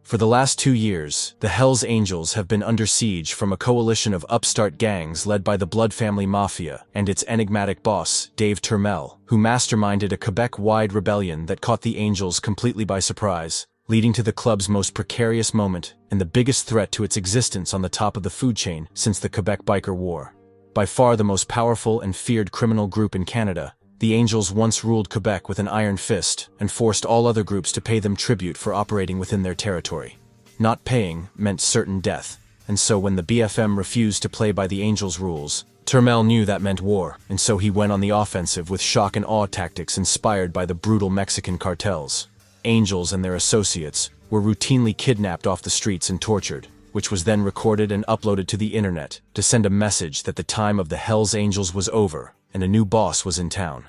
For the last 2 years, the Hells Angels have been under siege from a coalition of upstart gangs led by the Blood Family Mafia and its enigmatic boss, Dave Turmel, who masterminded a Quebec-wide rebellion that caught the Angels completely by surprise, leading to the club's most precarious moment and the biggest threat to its existence on the top of the food chain since the Quebec Biker War. By far the most powerful and feared criminal group in Canada, the Angels once ruled Quebec with an iron fist and forced all other groups to pay them tribute for operating within their territory. Not paying meant certain death, and so when the BFM refused to play by the Angels' rules, Turmel knew that meant war, and so he went on the offensive with shock and awe tactics inspired by the brutal Mexican cartels. Angels and their associates were routinely kidnapped off the streets and tortured, which was then recorded and uploaded to the internet to send a message that the time of the Hells Angels was over and a new boss was in town.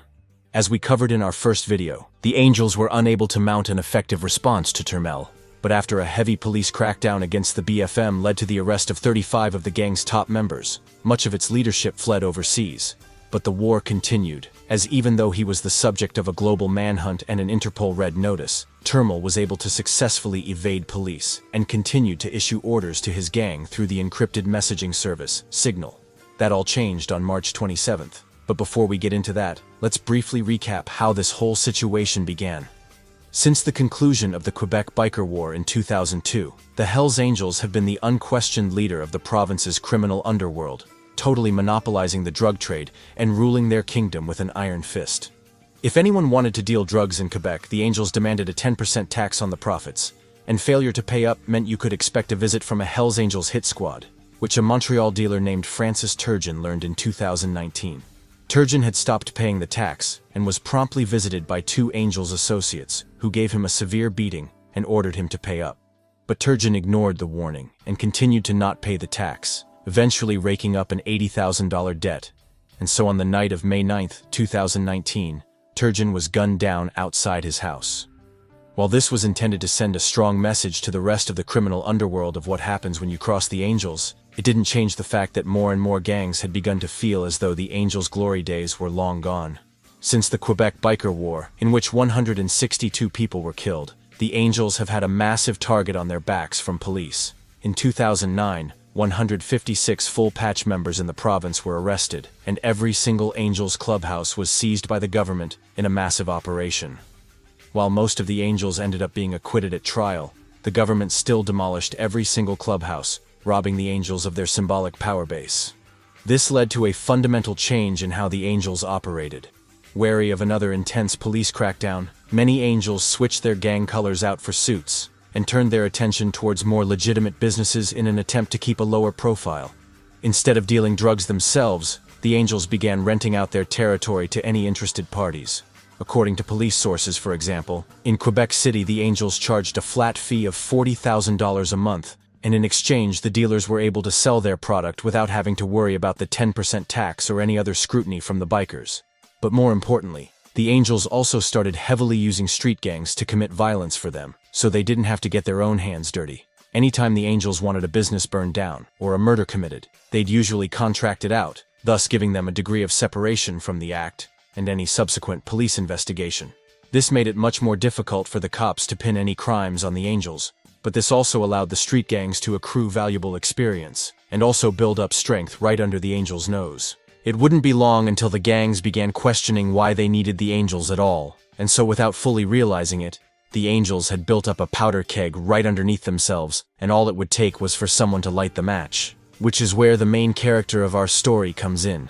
As we covered in our first video, the Angels were unable to mount an effective response to Turmel, but after a heavy police crackdown against the BFM led to the arrest of 35 of the gang's top members, much of its leadership fled overseas. But the war continued, as even though he was the subject of a global manhunt and an Interpol red notice, Turmel was able to successfully evade police and continued to issue orders to his gang through the encrypted messaging service, Signal. That all changed on March 27th. But before we get into that, let's briefly recap how this whole situation began. Since the conclusion of the Quebec Biker War in 2002, the Hells Angels have been the unquestioned leader of the province's criminal underworld, totally monopolizing the drug trade and ruling their kingdom with an iron fist. If anyone wanted to deal drugs in Quebec, the Angels demanded a 10% tax on the profits, and failure to pay up meant you could expect a visit from a Hells Angels hit squad, which a Montreal dealer named Francis Turgeon learned in 2019. Turgeon had stopped paying the tax and was promptly visited by 2 Angels associates who gave him a severe beating and ordered him to pay up. But Turgeon ignored the warning and continued to not pay the tax, eventually raking up an $80,000 debt. And so on the night of May 9, 2019, Turgeon was gunned down outside his house. While this was intended to send a strong message to the rest of the criminal underworld of what happens when you cross the Angels, it didn't change the fact that more and more gangs had begun to feel as though the Angels' glory days were long gone. Since the Quebec Biker War, in which 162 people were killed, the Angels have had a massive target on their backs from police. In 2009, 156 full-patch members in the province were arrested, and every single Angels clubhouse was seized by the government in a massive operation. While most of the Angels ended up being acquitted at trial, the government still demolished every single clubhouse, robbing the Angels of their symbolic power base. This led to a fundamental change in how the Angels operated. Wary of another intense police crackdown, many Angels switched their gang colors out for suits and turned their attention towards more legitimate businesses in an attempt to keep a lower profile. Instead of dealing drugs themselves, the Angels began renting out their territory to any interested parties. According to police sources, for example, in Quebec City the Angels charged a flat fee of $40,000 a month, and in exchange the dealers were able to sell their product without having to worry about the 10% tax or any other scrutiny from the bikers. But more importantly, the Angels also started heavily using street gangs to commit violence for them, so they didn't have to get their own hands dirty. Anytime the Angels wanted a business burned down or a murder committed, they'd usually contract it out, thus giving them a degree of separation from the act and any subsequent police investigation. This made it much more difficult for the cops to pin any crimes on the Angels, but this also allowed the street gangs to accrue valuable experience and also build up strength right under the Angels' nose. It wouldn't be long until the gangs began questioning why they needed the Angels at all, and so without fully realizing it, the Angels had built up a powder keg right underneath themselves, and all it would take was for someone to light the match, which is where the main character of our story comes in.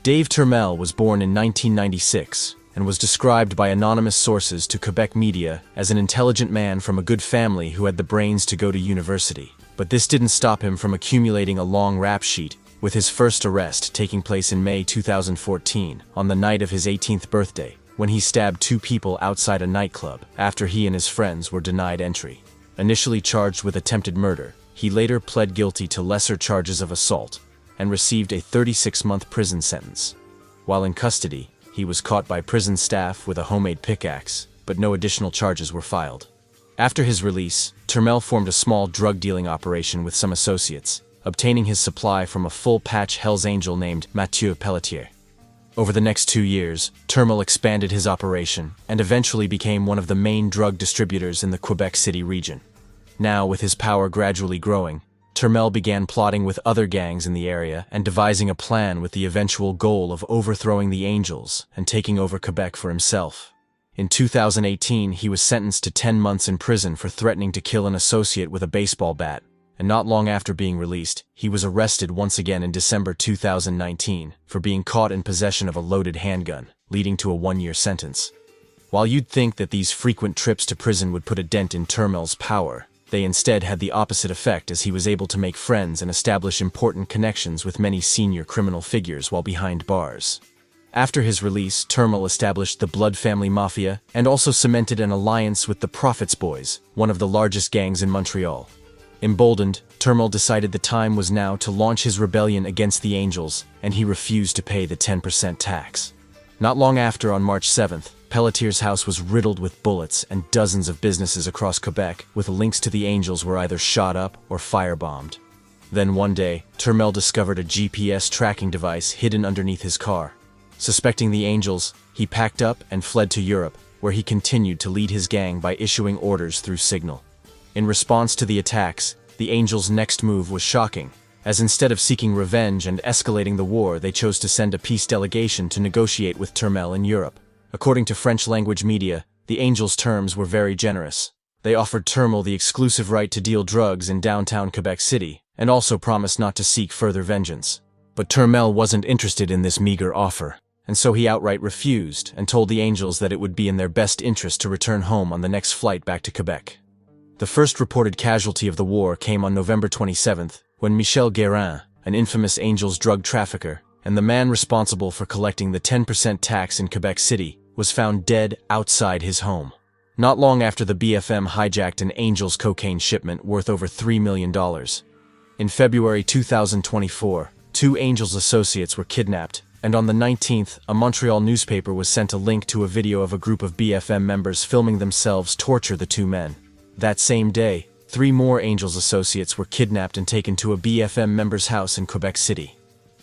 Dave Turmel was born in 1996 and was described by anonymous sources to Quebec media as an intelligent man from a good family who had the brains to go to university. But this didn't stop him from accumulating a long rap sheet, with his first arrest taking place in May 2014, on the night of his 18th birthday, when he stabbed 2 people outside a nightclub after he and his friends were denied entry. Initially charged with attempted murder, he later pled guilty to lesser charges of assault and received a 36-month prison sentence. While in custody, he was caught by prison staff with a homemade pickaxe, but no additional charges were filed. After his release, Turmel formed a small drug-dealing operation with some associates, obtaining his supply from a full-patch Hells Angel named Mathieu Pelletier. Over the next 2 years, Turmel expanded his operation and eventually became one of the main drug distributors in the Quebec City region. Now, with his power gradually growing, Turmel began plotting with other gangs in the area and devising a plan with the eventual goal of overthrowing the Angels and taking over Quebec for himself. In 2018, he was sentenced to 10 months in prison for threatening to kill an associate with a baseball bat, and not long after being released, he was arrested once again in December 2019 for being caught in possession of a loaded handgun, leading to a 1-year sentence. While you'd think that these frequent trips to prison would put a dent in Turmel's power, they instead had the opposite effect, as he was able to make friends and establish important connections with many senior criminal figures while behind bars. After his release, Turmel established the Blood Family Mafia and also cemented an alliance with the Prophets Boys, one of the largest gangs in Montreal. Emboldened, Turmel decided the time was now to launch his rebellion against the Angels, and he refused to pay the 10% tax. Not long after, on March 7th, Pelletier's house was riddled with bullets, and dozens of businesses across Quebec with links to the Angels were either shot up or firebombed. Then one day, Turmel discovered a GPS tracking device hidden underneath his car. Suspecting the Angels, he packed up and fled to Europe, where he continued to lead his gang by issuing orders through Signal. In response to the attacks, the Angels' next move was shocking, as instead of seeking revenge and escalating the war, they chose to send a peace delegation to negotiate with Turmel in Europe. According to French-language media, the Angels' terms were very generous. They offered Turmel the exclusive right to deal drugs in downtown Quebec City, and also promised not to seek further vengeance. But Turmel wasn't interested in this meager offer, and so he outright refused and told the Angels that it would be in their best interest to return home on the next flight back to Quebec. The first reported casualty of the war came on November 27th, when Michel Guérin, an infamous Angels drug trafficker, and the man responsible for collecting the 10% tax in Quebec City, was found dead outside his home. Not long after, the BFM hijacked an Angels cocaine shipment worth over $3 million. In February 2024, 2 Angels associates were kidnapped, and on the 19th, a Montreal newspaper was sent a link to a video of a group of BFM members filming themselves torture the 2 men. That same day, 3 more Angels associates were kidnapped and taken to a BFM member's house in Quebec City.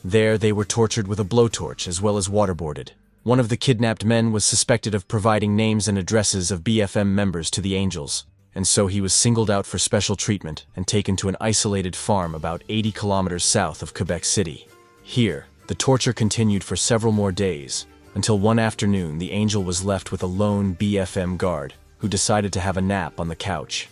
There, they were tortured with a blowtorch as well as waterboarded. One of the kidnapped men was suspected of providing names and addresses of BFM members to the Angels, and so he was singled out for special treatment and taken to an isolated farm about 80 kilometers south of Quebec City. Here, the torture continued for several more days, until one afternoon the Angel was left with a lone BFM guard, who decided to have a nap on the couch.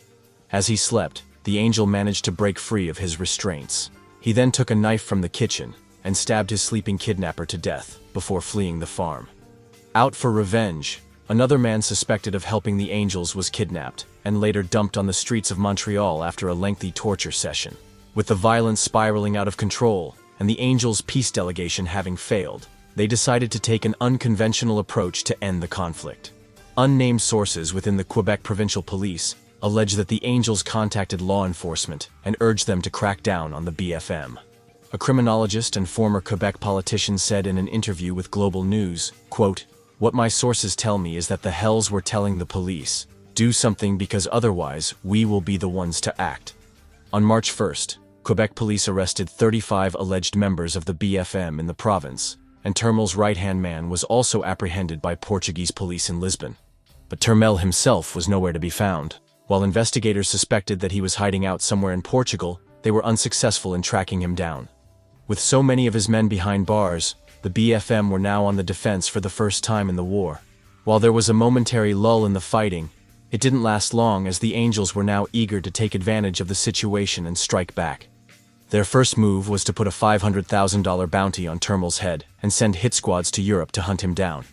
As he slept, the Angel managed to break free of his restraints. He then took a knife from the kitchen and stabbed his sleeping kidnapper to death before fleeing the farm. Out for revenge, another man suspected of helping the Angels was kidnapped and later dumped on the streets of Montreal after a lengthy torture session. With the violence spiraling out of control and the Angels' peace delegation having failed, they decided to take an unconventional approach to end the conflict. Unnamed sources within the Quebec Provincial Police allege that the Angels contacted law enforcement and urged them to crack down on the BFM. A criminologist and former Quebec politician said in an interview with Global News, quote, "What my sources tell me is that the Hells were telling the police, do something because otherwise we will be the ones to act." On March 1st, Quebec police arrested 35 alleged members of the BFM in the province, and Turmel's right-hand man was also apprehended by Portuguese police in Lisbon. But Turmel himself was nowhere to be found. While investigators suspected that he was hiding out somewhere in Portugal, they were unsuccessful in tracking him down. With so many of his men behind bars, the BFM were now on the defense for the first time in the war. While there was a momentary lull in the fighting, it didn't last long, as the Angels were now eager to take advantage of the situation and strike back. Their first move was to put a $500,000 bounty on Turmel's head and send hit squads to Europe to hunt him down.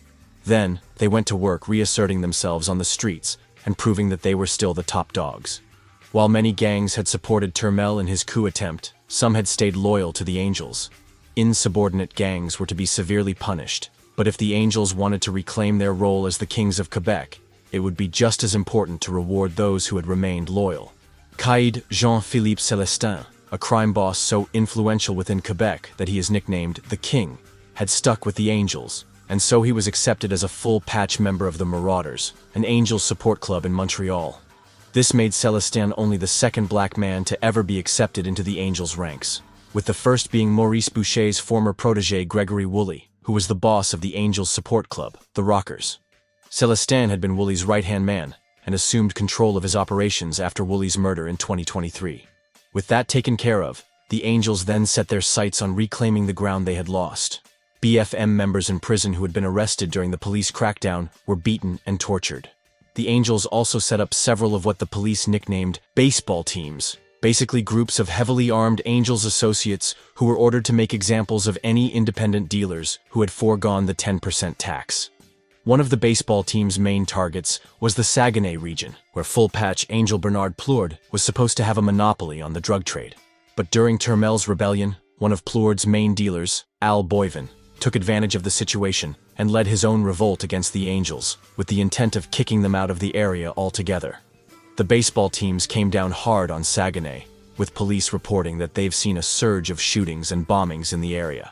Then, they went to work reasserting themselves on the streets and proving that they were still the top dogs. While many gangs had supported Turmel in his coup attempt, some had stayed loyal to the Angels. Insubordinate gangs were to be severely punished, but if the Angels wanted to reclaim their role as the kings of Quebec, it would be just as important to reward those who had remained loyal. Caïd Jean-Philippe Célestin, a crime boss so influential within Quebec that he is nicknamed the King, had stuck with the Angels, and so he was accepted as a full-patch member of the Marauders, an Angels support club in Montreal. This made Célestin only the second black man to ever be accepted into the Angels' ranks, with the first being Maurice Boucher's former protégé Gregory Woolley, who was the boss of the Angels support club, the Rockers. Célestin had been Woolley's right-hand man, and assumed control of his operations after Woolley's murder in 2023. With that taken care of, the Angels then set their sights on reclaiming the ground they had lost. BFM members in prison who had been arrested during the police crackdown were beaten and tortured. The Angels also set up several of what the police nicknamed baseball teams, basically groups of heavily armed Angels associates who were ordered to make examples of any independent dealers who had foregone the 10% tax. One of the baseball team's main targets was the Saguenay region, where full-patch Angel Bernard Plourde was supposed to have a monopoly on the drug trade. But during Turmel's rebellion, one of Plourde's main dealers, Al Boivin, took advantage of the situation and led his own revolt against the Angels, with the intent of kicking them out of the area altogether. The baseball teams came down hard on Saguenay, with police reporting that they've seen a surge of shootings and bombings in the area.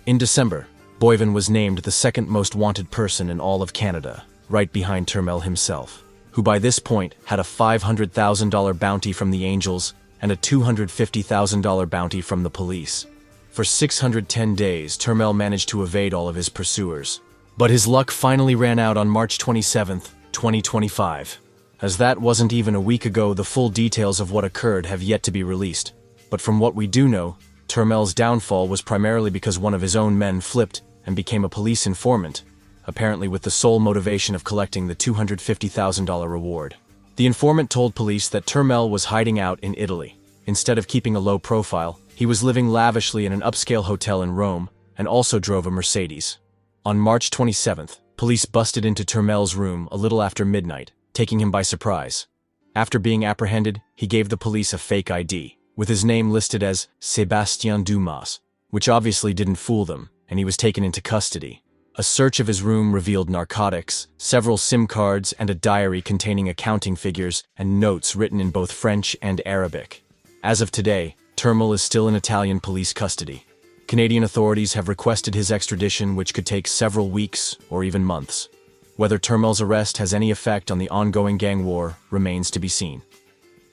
In December, Boivin was named the second most wanted person in all of Canada, right behind Turmel himself, who by this point had a $500,000 bounty from the Angels and a $250,000 bounty from the police. For 610 days, Turmel managed to evade all of his pursuers. But his luck finally ran out on March 27, 2025. As that wasn't even a week ago, the full details of what occurred have yet to be released. But from what we do know, Turmel's downfall was primarily because one of his own men flipped and became a police informant, apparently with the sole motivation of collecting the $250,000 reward. The informant told police that Turmel was hiding out in Italy. Instead of keeping a low profile, he was living lavishly in an upscale hotel in Rome and also drove a Mercedes. On March 27th, police busted into Turmel's room a little after midnight, taking him by surprise. After being apprehended, he gave the police a fake ID, with his name listed as Sébastien Dumas, which obviously didn't fool them, and he was taken into custody. A search of his room revealed narcotics, several SIM cards, and a diary containing accounting figures and notes written in both French and Arabic. As of today, Turmel is still in Italian police custody. Canadian authorities have requested his extradition, which could take several weeks or even months. Whether Turmel's arrest has any effect on the ongoing gang war remains to be seen.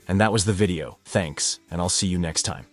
And that was the video. Thanks, and I'll see you next time.